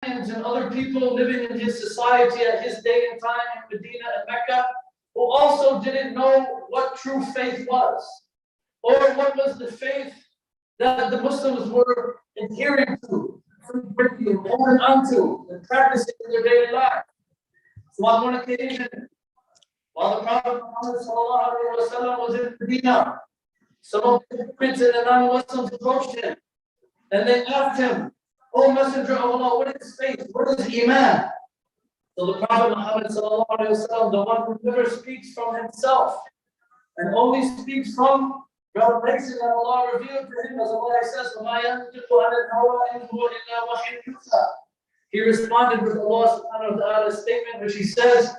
and other people living in his society at his day and time in Medina and Mecca, who also didn't know what true faith was, or what was the faith that the Muslims were adhering to, holding onto, and practicing in their daily life. So on one occasion, while the Prophet Muhammad was in Medina, some of the hypocrites and the non-Muslims approached him, and they asked him, "O Messenger of Allah, what is faith? What is Iman?" So the Prophet Muhammad, the one who never speaks from himself and only speaks from revelation that Allah revealed to him, as Allah says, وَمَا يَنْطِقُ عَنِ الْهَوَىٰ إِنْ هُوَ إِلَّا وَحْيٌ يُوحَىٰ. He responded with Allah subhanahu wa ta'ala's statement, which he says,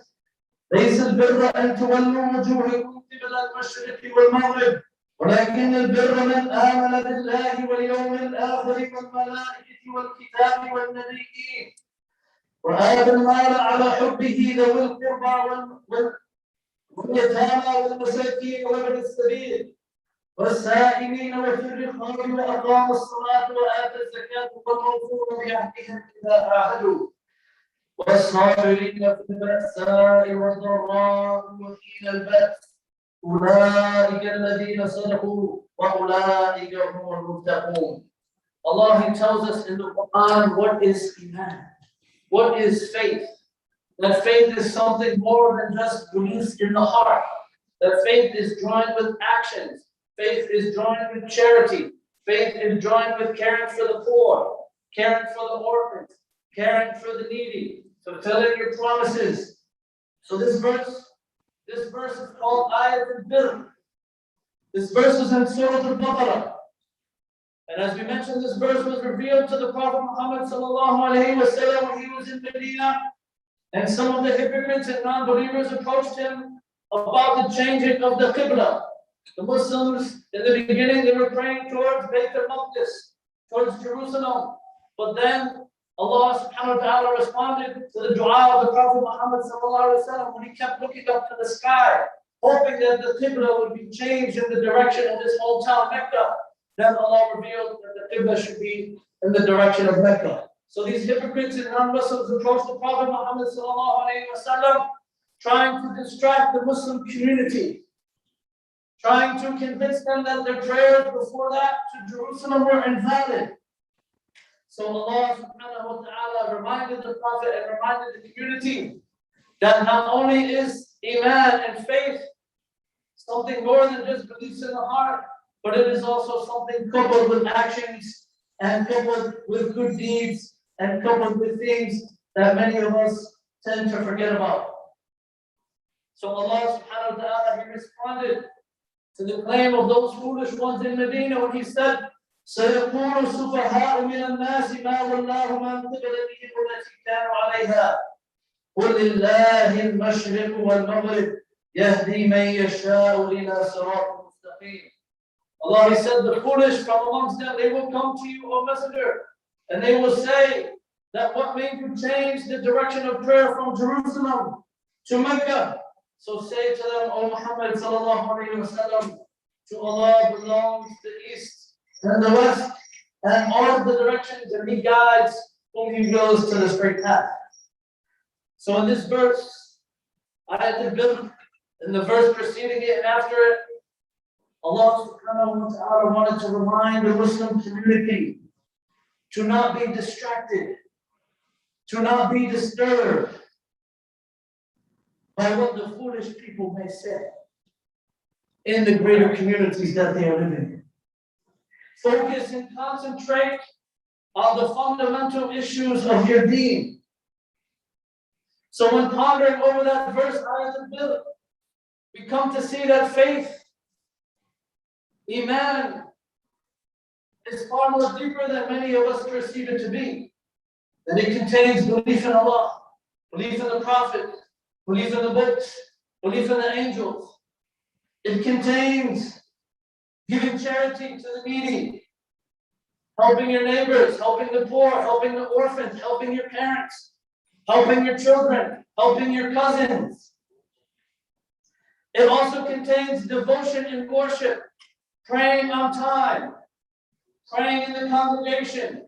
لَيْسَ الْبِرَّ أَن تُوَلُّوا وُجُوهَكُمْ قِبَلَ الْمَشْرِقِ وَالْمَغْرِبِ وَلَكِنَّ الْبِرَّ مَنْ آمَنَ بِاللَّهِ وَالْيَوْمِ الْآخِرِ وَالْمَلَائِكَةِ وَالْكِتَابِ وَالنَّبِيِّينَ وآتى المال على حبه ذوي القربى واليتامى والمساكين وابن السبيل والسائلين وفي الرقاب وأقام الصلاة وآتى الزكاة والموفون بعهدهم إذا عاهدوا والصابرين في البأساء والضراء وحين البأس أولئك الذين صدقوا وأولئك هم المتقون. Allah, He tells us in the Quran what is Iman. What is faith? That faith is something more than just beliefs in the heart. That faith is joined with actions. Faith is joined with charity. Faith is joined with caring for the poor, caring for the orphans, caring for the needy, fulfilling your promises. So this verse is called Ayat al-Bir. This verse is in Surah Al-Baqarah. And as we mentioned, this verse was revealed to the Prophet Muhammad when he was in Medina, and some of the hypocrites and non-believers approached him about the changing of the Qibla. The Muslims, in the beginning, they were praying towards Bayt al-Maqdis, towards Jerusalem. But then Allah subhanahu wa ta'ala responded to the dua of the Prophet Muhammad when he kept looking up to the sky, hoping that the Qibla would be changed in the direction of his hometown, Mecca. Then Allah revealed that the Qibla should be in the direction of Mecca. So these hypocrites and non-Muslims approached the Prophet Muhammad trying to distract the Muslim community, trying to convince them that their prayers before that to Jerusalem were invalid. So Allah subhanahu wa ta'ala reminded the Prophet and reminded the community that not only is Iman and faith something more than just beliefs in the heart, but it is also something coupled with actions and coupled with good deeds and coupled with things that many of us tend to forget about. So Allah subhanahu wa ta'ala, He responded to the claim of those foolish ones in Medina when He said, سَيَقُولُ السُّفَهَاءُ مِنَ النَّاسِ مَا وَلَّاهُمْ عَنْ قِبْلَتِهِمُ الَّتِي كَانُوا عَلَيْهَا قُلْ لِلَّهِ الْمَشْرِقُ وَالْمَغْرِبُ يَهْدِي مَن يَشَاءُ إِلَى صِرَاطٍ مُسْتَقِيمٍ. Allah, He said, the foolish from amongst them, they will come to you, O Messenger, and they will say that what made you change the direction of prayer from Jerusalem to Mecca? So say to them, O Muhammad sallallahu alayhi wa sallam, to Allah belongs the east and the west and all of the directions, and He guides whom He wills to the straight path. So in this verse, Ayat al-Bir, in the verse preceding it and after it, Allah subhanahu wa ta'ala wanted to remind the Muslim community to not be distracted, to not be disturbed by what the foolish people may say in the greater communities that they are living in. Focus and concentrate on the fundamental issues of your deen. So when pondering over that verse, Ayat al-Bir, we come to see that faith, Iman, is far more deeper than many of us perceive it to be. That it contains belief in Allah, belief in the Prophet, belief in the books, belief in the angels. It contains giving charity to the needy, helping your neighbors, helping the poor, helping the orphans, helping your parents, helping your children, helping your cousins. It also contains devotion and worship, praying on time, praying in the congregation,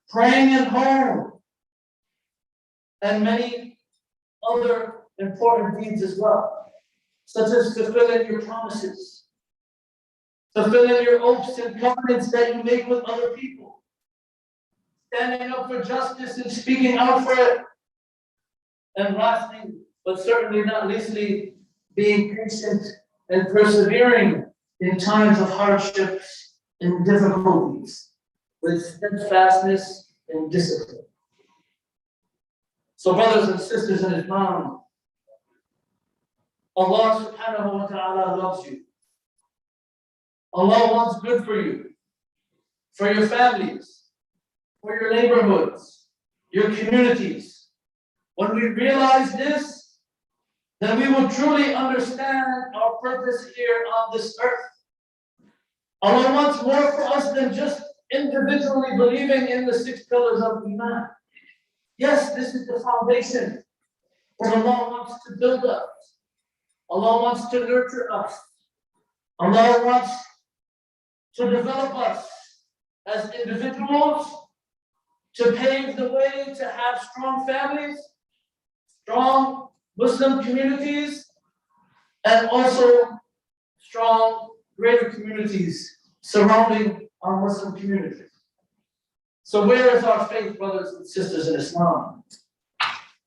praying at home, and many other important deeds as well, such as fulfilling your promises, fulfilling your oaths and covenants that you make with other people, standing up for justice and speaking out for it, and lastly, but certainly not leastly, being patient and persevering in times of hardships and difficulties with steadfastness and discipline. So brothers and sisters in Islam, Allah subhanahu wa ta'ala loves you. Allah wants good for you, for your families, for your neighborhoods, your communities. When we realize this, then we will truly understand our purpose here on this earth. Allah wants more for us than just individually believing in the 6 pillars of Iman. Yes, this is the foundation, but Allah wants to build us. Allah wants to nurture us. Allah wants to develop us as individuals, to pave the way to have strong families, strong Muslim communities, and also strong greater communities surrounding our Muslim communities. So where is our faith, brothers and sisters in Islam?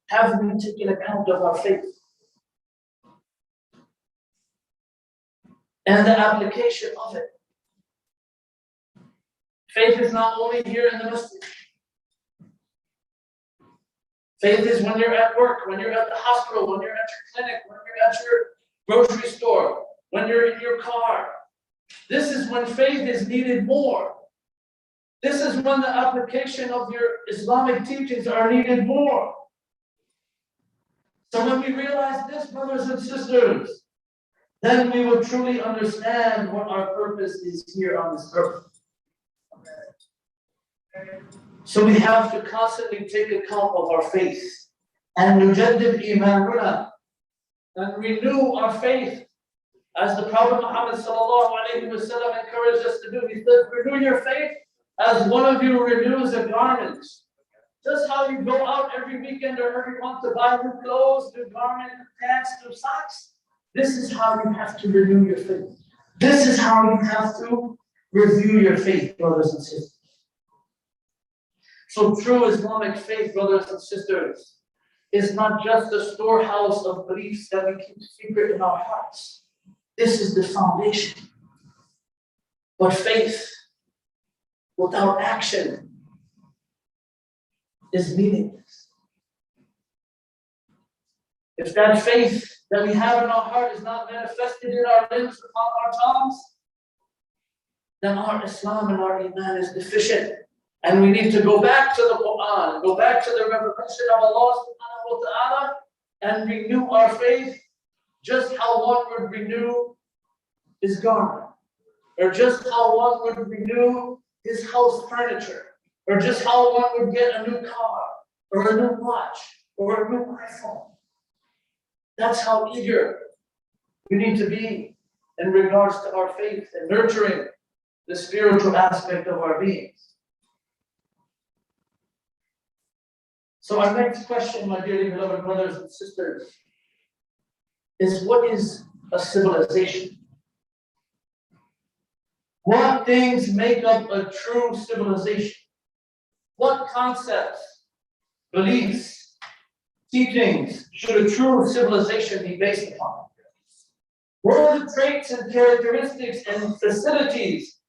Have we taken account of our faith and the application of it? Faith is not only here in the masjid. Faith is when you're at work, when you're at the hospital, when you're at your clinic, when you're at your grocery store, when you're in your car. This is when faith is needed more. This is when the application of your Islamic teachings are needed more. So when we realize this, brothers and sisters, then we will truly understand what our purpose is here on this earth. So we have to constantly take account of our faith and nujaddid imanuna, and renew our faith, as the Prophet Muhammad sallallahu alaihi wasallam encouraged us to do. He said, renew your faith as one of you renews a garment. Just how you go out every weekend or every month to buy new clothes, new garment, pants, new socks. This is how you have to renew your faith. This is how you have to review your faith, brothers and sisters. So true Islamic faith, brothers and sisters, is not just a storehouse of beliefs that we keep secret in our hearts. This is the foundation. But faith without action is meaningless. If that faith that we have in our heart is not manifested in our lips, upon our tongues, then our Islam and our Iman is deficient. And we need to go back to the Quran, go back to the revelation of Allah subhanahu wa ta'ala, and renew our faith just how one would renew his garment, or just how one would renew his house furniture, or just how one would get a new car, or a new watch, or a new iPhone. That's how eager we need to be in regards to our faith and nurturing the spiritual aspect of our beings. So our next question, my dearly beloved brothers and sisters, is what is a civilization? What things make up a true civilization? What concepts, beliefs, teachings should a true civilization be based upon? What are the traits and characteristics and facilities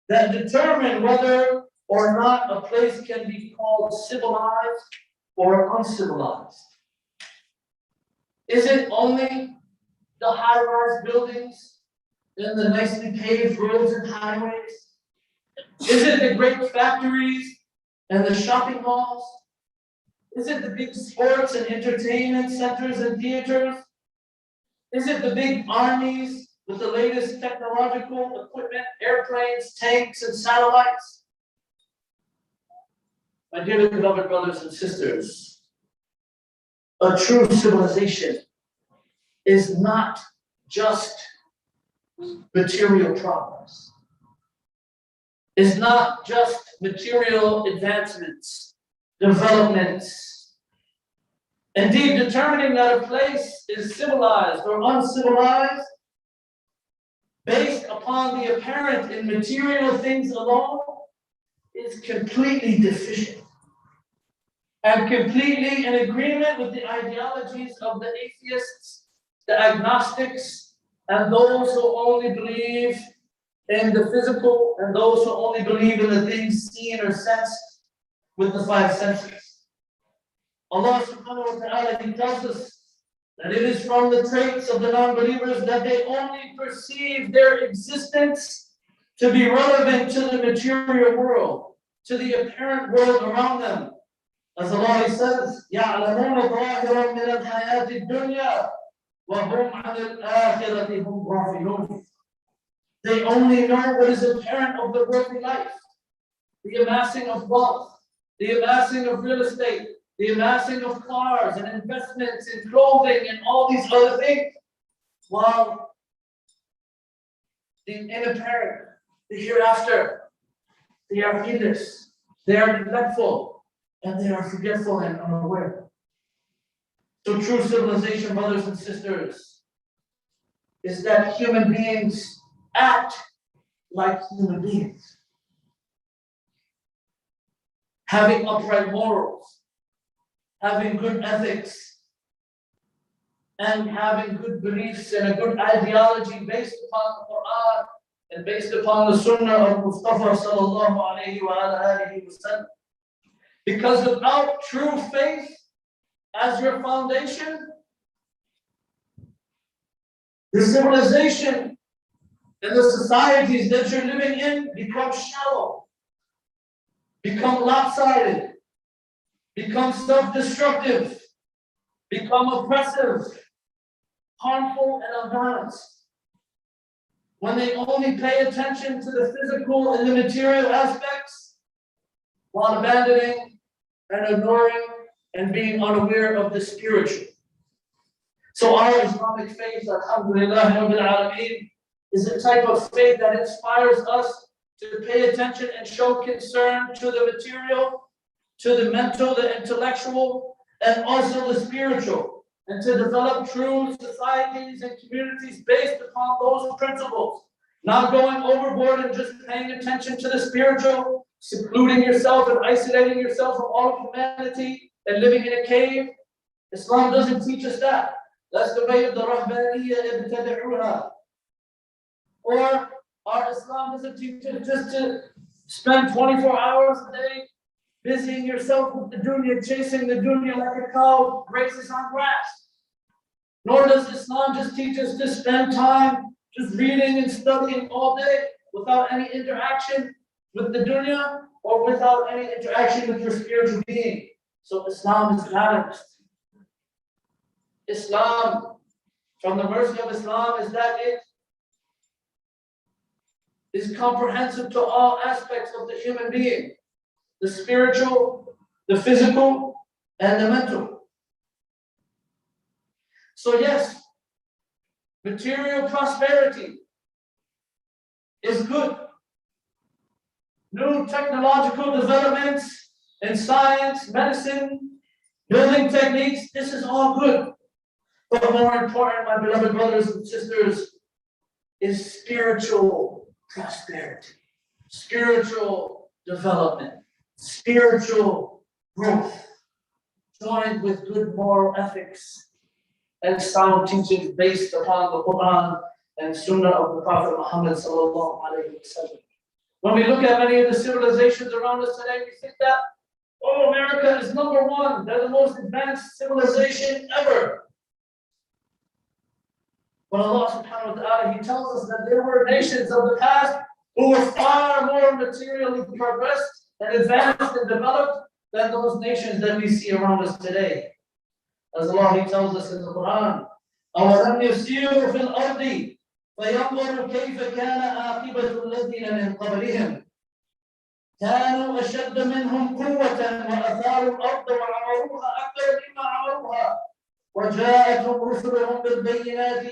that determine whether or not a place can be called civilized or uncivilized? Is it only the high-rise buildings and the nicely paved roads and highways? Is it the great factories and the shopping malls? Is it the big sports and entertainment centers and theaters? Is it the big armies with the latest technological equipment, airplanes, tanks, and satellites? My dearly beloved brothers and sisters, a true civilization is not just material progress. It's not just material advancements, developments, Indeed, determining that a place is civilized or uncivilized based upon the apparent in material things alone is completely deficient and completely in agreement with the ideologies of the atheists, the agnostics, and those who only believe in the physical and those who only believe in the things seen or sensed with the five senses. Allah subhanahu wa ta'ala, He tells us that it is from the traits of the non-believers that they only perceive their existence to be relevant to the material world, to the apparent world around them. As Allah says, يَعْلَمُونَ ظَاهِرًا مِنَ الْحَيَاةِ الدُّنْيَا وَهُمْ عَنِ الْآخِرَةِ هُمْ غَافِلُونَ. They only know what is apparent of the worldly life, the amassing of wealth, the amassing of real estate, the amassing of cars and investments in clothing and all these other things, while the inapparent, the hereafter, they are heedless, they are neglectful, and they are forgetful and unaware. So true civilization, brothers and sisters, is that human beings act like human beings, having upright morals, having good ethics, and having good beliefs and a good ideology based upon the Quran and based upon the Sunnah of Mustafa sallallahu alayhi wa alihi wa sallam. Because without true faith as your foundation, the civilization and the societies that you're living in become shallow, become lopsided, become self-destructive, become oppressive, harmful, and unbalanced. When they only pay attention to the physical and the material aspects, while abandoning and ignoring and being unaware of the spiritual. So our Islamic faith, alhamdulillah, Rabbil Alameen, is a type of faith that inspires us to pay attention and show concern to the material, to the mental, the intellectual, and also the spiritual, and to develop true societies and communities based upon those principles. Not going overboard and just paying attention to the spiritual, secluding yourself and isolating yourself from all of humanity and living in a cave. Islam doesn't teach us that. That's the way of the Rahbaniyya ibtada'uha. Or our Islam doesn't teach us just to spend 24 hours a day busying yourself with the dunya, chasing the dunya like a cow races on grass. Nor does Islam just teach us to spend time just reading and studying all day without any interaction with the dunya or without any interaction with your spiritual being. So Islam is balanced. Islam, from the mercy of Islam, is that it is comprehensive to all aspects of the human being. The spiritual, the physical, and the mental. So yes, material prosperity is good. New technological developments in science, medicine, building techniques, this is all good. But more important, my beloved brothers and sisters, is spiritual prosperity, spiritual development, spiritual growth, joined with good moral ethics and sound teachings based upon the Quran and Sunnah of the Prophet Muhammad sallallahu alaihi wasallam. When we look at many of the civilizations around us today, we think that, oh, America is number one. They're the most advanced civilization ever. But Allah subhanahu wa ta'ala, He tells us that there were nations of the past who were far more materially progressed and advanced and developed than those nations that we see around us today. As Allah, He tells us in the Quran, أَوَلَمْ يَسِيرُوا فِي الْأَرْضِ فَيَنْظُرُوا كَيْفَ كَانَ عَاقِبَةُ الَّذِينَ مِنْ قَبْلِهِمْ كَانُوا أَشَدَّ مِنْهُمْ قُوَّةً وَأَثَارُوا الْأَرْضَ وَعَمَرُوهَا أَكْثَرَ مِمَّا عَمَرُوهَا وَجَاءَتْهُمْ رُسُلُهُم بِالْبَيِّنَاتِ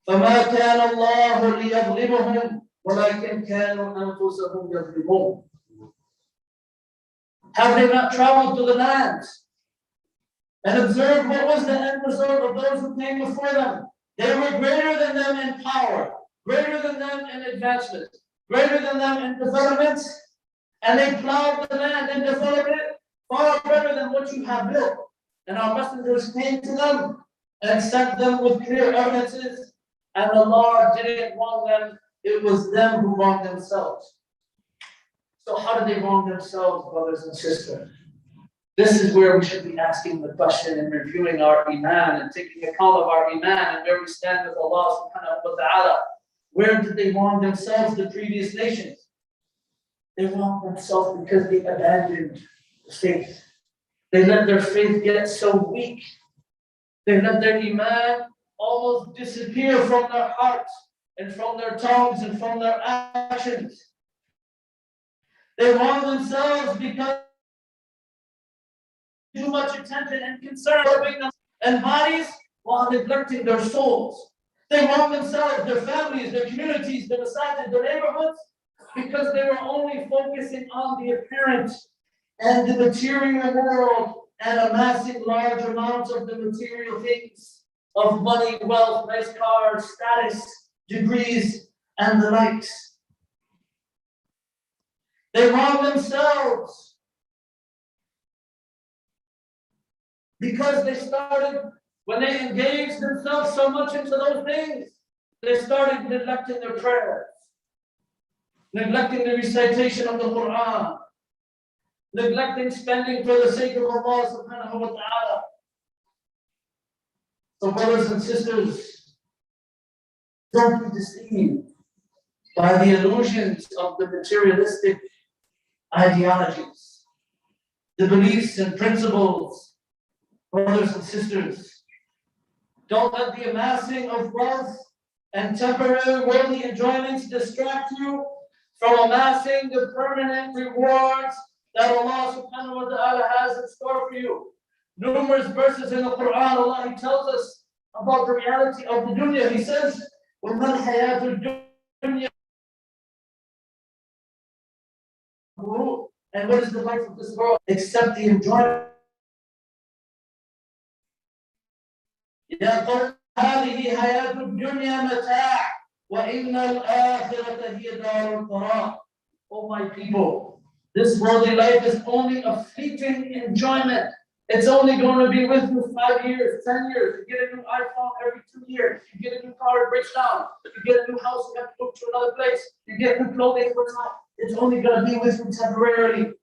فَمَا كَانَ اللَّهُ لِيَظْلِمَهُمْ وَلَكِنْ كَانُوا أَنفُسَهُمْ يَظْلِمُونَ. Have they not traveled to the lands And observe what was the end result of those who came before them. They were greater than them in power, greater than them in advancement, greater than them in development, and they plowed the land and developed it far better than what you have built. And our messengers came to them and sent them with clear evidences, and the Lord didn't wrong them, it was them who wronged themselves. So how did they wrong themselves, brothers and sisters? This is where we should be asking the question and reviewing our iman and taking account of our iman and where we stand with Allah subhanahu wa ta'ala. Where did they wrong themselves, the previous nations? They wronged themselves because they abandoned faith. They let their faith get so weak. They let their iman almost disappear from their hearts and from their tongues and from their actions. They wronged themselves because too much attention and concern and bodies while neglecting their souls. They wrong themselves, their families, their communities, their masajid, their neighborhoods, because they were only focusing on the appearance and the material world and amassing large amounts of the material things of money, wealth, nice cars, status, degrees, and the likes. They wrong themselves because they started, when they engaged themselves so much into those things, they started neglecting their prayers, neglecting the recitation of the Quran, neglecting spending for the sake of Allah subhanahu wa ta'ala. So brothers and sisters, don't be deceived by the illusions of the materialistic ideologies, the beliefs and principles. Brothers and sisters, don't let the amassing of wealth and temporary worldly enjoyments distract you from amassing the permanent rewards that Allah subhanahu wa ta'ala has in store for you. Numerous verses in the Quran, Allah He tells us about the reality of the dunya. He says, وَمَا الْحَيَاةُ الدُّنْيَا. And what is the life of this world except the enjoyment? يا قوم هذه حياة الدنيا متاع وإن الآخرة هي دار القرار. Oh my people, this worldly life is only a fleeting enjoyment. It's only going to be with you 5 years, 10 years. You get a new iPhone every 2 years. You get a new car, it breaks down. You get a new house, you have to move to another place. You get new clothing for time. It's only going to be with you temporarily.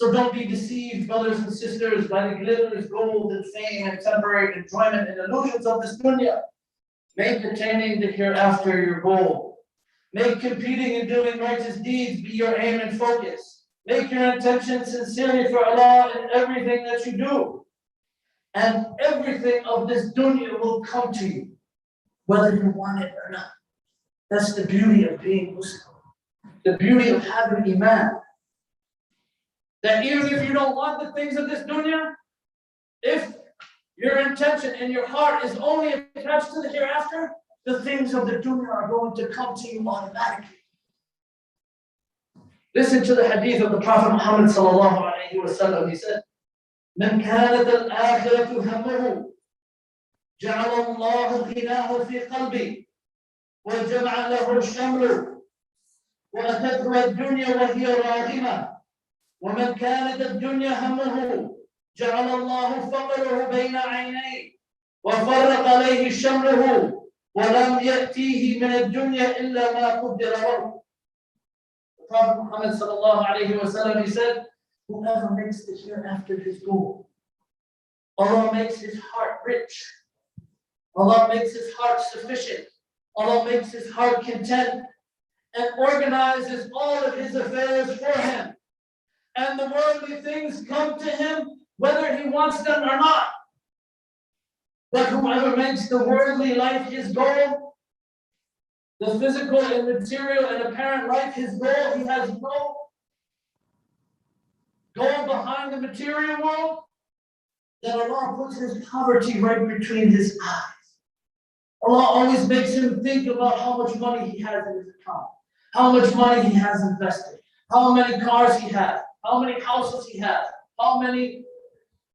So don't be deceived, brothers and sisters, by the glitters, gold, and fame, and temporary enjoyment and illusions of this dunya. Make attaining the hereafter your goal. Make competing and doing righteous deeds be your aim and focus. Make your intention sincerely for Allah in everything that you do. And everything of this dunya will come to you, whether you want it or not. That's the beauty of being Muslim. The beauty of having iman. That even if you don't want the things of this dunya, if your intention and your heart is only attached to the hereafter, the things of the dunya are going to come to you automatically. Listen to the hadith of the Prophet Muhammad sallallahu alayhi wa sallam. He said, من كانت الآخرة همه جعل الله غناه في قلبي وجمع له الشمل وأتته الدنيا وهي راغمة ومن كانت الدنيا همه جعل الله فقره بين عينيه وفرق عليه شمله ولم يأتيه من الدنيا إلا ما قدر له. The Prophet Muhammad sallallahu alayhi wa sallam, he said, whoever makes the hereafter his goal, Allah makes his heart rich, Allah makes his heart sufficient, Allah makes his heart content, and organizes all of his affairs for him. And the worldly things come to him whether he wants them or not. But whoever makes the worldly life his goal, the physical and material and apparent life his goal, he has no goal behind the material world, then Allah puts his poverty right between his eyes. Allah always makes him think about how much money he has in his account, how much money he has invested, how many cars he has, how many houses he has, how many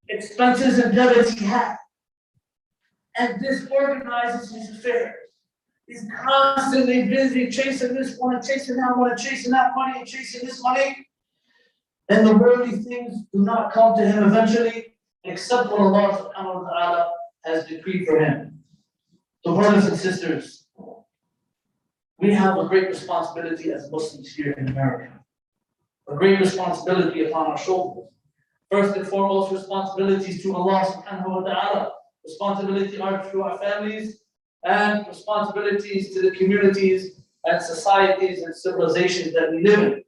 expenses and debits he had, and disorganizes his affairs. He's constantly busy chasing this one and chasing that one and chasing that money and chasing this money. And the worldly things do not come to him eventually, except what Allah subhanahu wa ta'ala has decreed for him. So brothers and sisters, we have a great responsibility as Muslims here in America. A great responsibility upon our shoulders. First and foremost, responsibilities to Allah subhanahu wa ta'ala. Responsibility are to our families, and responsibilities to the communities and societies and civilizations that we live in.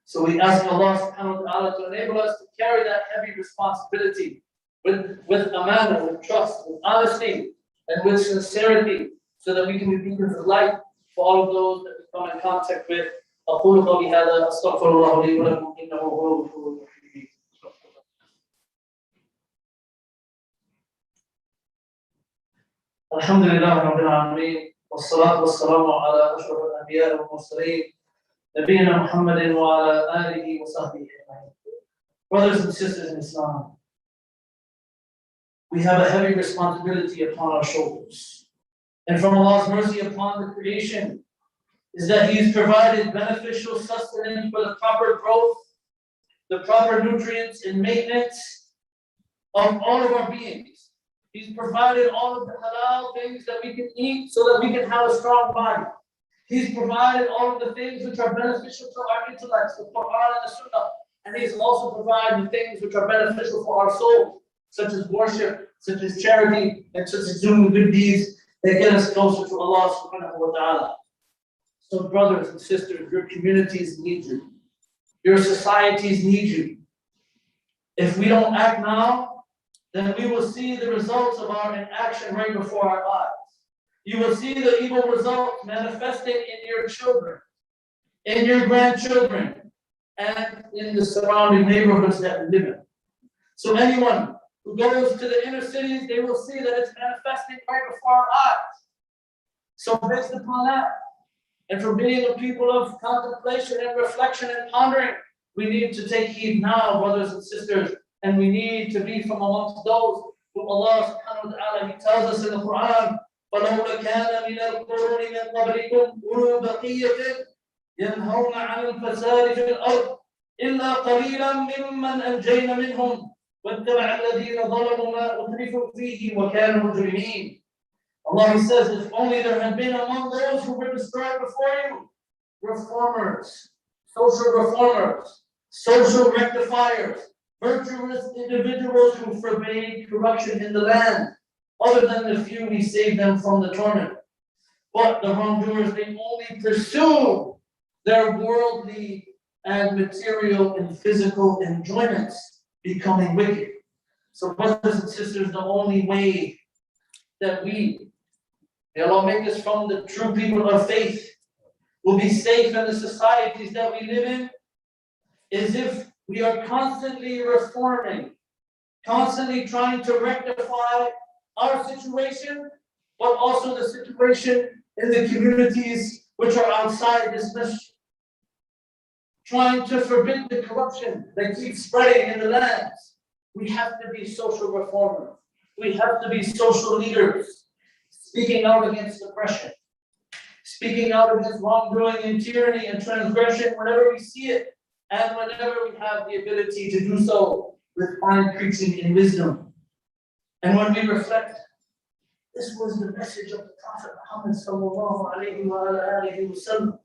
So we ask Allah subhanahu wa ta'ala to enable us to carry that heavy responsibility with amana, with trust, with honesty, and with sincerity, so that we can be beacons of light for all of those that we come in contact with. أقول قولي هذا أستغفر الله لي ولكم إنه هو الغفور الرحيم. الحمد لله رب العالمين والصلاة والسلام على أشرف الأنبياء والمرسلين نبينا محمد وعلى آله وصحبه أجمعين. Brothers and sisters in Islam, we have a heavy responsibility upon our shoulders. And from Allah's mercy upon the creation is that He has provided beneficial sustenance for the proper growth, the proper nutrients and maintenance of all of our beings. He's provided all of the halal things that we can eat so that we can have a strong body. He's provided all of the things which are beneficial to our intellects, the Quran and the Sunnah. And He's also provided the things which are beneficial for our soul, such as worship, such as charity, and such as doing good deeds that get us closer to Allah subhanahu wa ta'ala. So brothers and sisters, your communities need you. Your societies need you. If we don't act now, then we will see the results of our inaction right before our eyes. You will see the evil results manifesting in your children, in your grandchildren, and in the surrounding neighborhoods that we live in. So anyone who goes to the inner cities, they will see that it's manifesting right before our eyes. So based upon that, and from being a people of contemplation and reflection and pondering, we need to take heed now, brothers and sisters, and we need to be from amongst those who Allah subhanahu wa ta'ala, He tells us in the Quran, فَلَوْلَا كَانَ مِنَ الْقُرُونِ مِنْ قَبْلِكُمْ أُولُو بَقِيَّةٍ يَنْهَوْنَ عَنِ الْفَسَادِ فِي الْأَرْضِ إِلَّا قَلِيلًا مِمَّنْ أَنْجَيْنَا مِنْهُمْ وَاتَّبَعَ الَّذِينَ ظَلَمُوا مَا أُتْرِفُوا فِيهِ وَكَانُوا مُجْرِمِينَ. Allah says, if only there had been among those who were destroyed before you, reformers, social rectifiers, virtuous individuals who forbade corruption in the land. Other than the few, we saved them from the torment. But the wrongdoers, they only pursue their worldly and material and physical enjoyments, becoming wicked. So brothers and sisters, the only way that we, may Allah make us from the true people of faith, will be safe in the societies that we live in, is if we are constantly reforming, constantly trying to rectify our situation, but also the situation in the communities which are outside this mission. Trying to forbid the corruption that keeps spreading in the lands. We have to be social reformers. We have to be social leaders, speaking out against oppression, speaking out against wrongdoing and tyranny and transgression whenever we see it, and whenever we have the ability to do so with fine preaching and wisdom. And when we reflect, this was the message of the Prophet Muhammad sallallahu alaihi wasallam.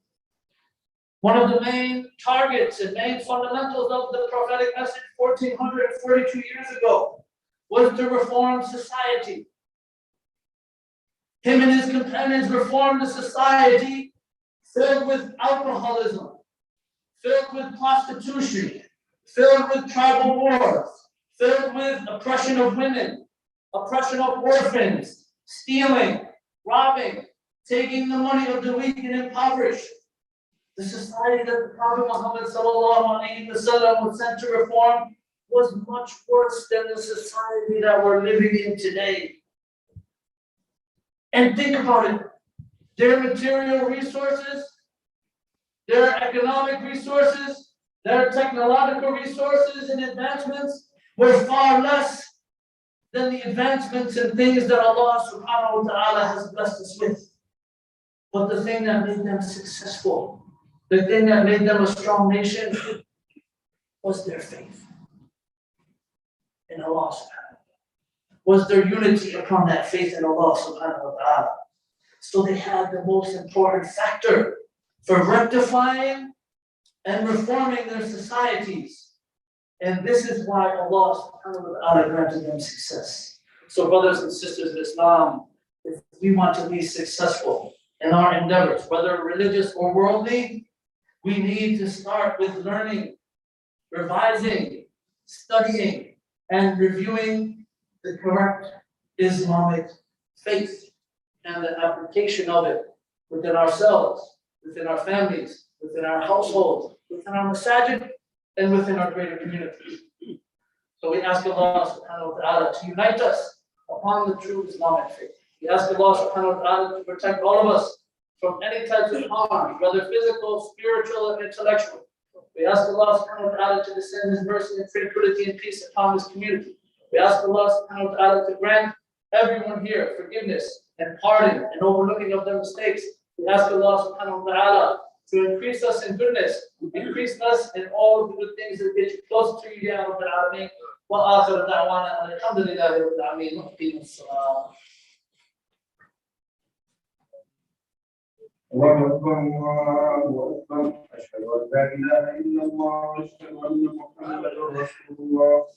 One of the main targets and main fundamentals of the prophetic message 1442 years ago was to reform society. Him and his companions reformed a society filled with alcoholism, filled with prostitution, filled with tribal wars, filled with oppression of women, oppression of orphans, stealing, robbing, taking the money of the weak and impoverished. The society that the Prophet Muhammad ﷺ was sent to reform was much worse than the society that we're living in today. And think about it. Their material resources, their economic resources, their technological resources and advancements were far less than the advancements and things that Allah subhanahu wa ta'ala has blessed us with. But the thing that made them successful, the thing that made them a strong nation, was their faith in Allah subhanahu wa ta'ala. Was their unity upon that faith in Allah subhanahu wa ta'ala. So they had the most important factor for rectifying and reforming their societies. And this is why Allah subhanahu wa ta'ala granted them success. So brothers and sisters in Islam, if we want to be successful in our endeavors, whether religious or worldly, we need to start with learning, revising, studying, and reviewing the correct Islamic faith and the application of it within ourselves, within our families, within our households, within our masajid, and within our greater community. So we ask Allah subhanahu wa ta'ala to unite us upon the true Islamic faith. We ask Allah subhanahu wa ta'ala to protect all of us from any types of harm, whether physical, spiritual, or intellectual. We ask Allah subhanahu wa ta'ala to descend His mercy and tranquility and peace upon this community. We ask Allah subhanahu wa ta'ala to grant everyone here forgiveness and pardon and overlooking of their mistakes. We ask Allah subhanahu wa ta'ala to increase us in goodness, increase us in all of the good things that get you close to you, Ya Rabbil Alameen. Wa akhir da'wana alhamdulillahi rabbil alameen. Wa aqimu as-salam. الله أكبر الله أكبر أشهد أن لا إله إلا الله وأشهد أن محمدا رسول الله.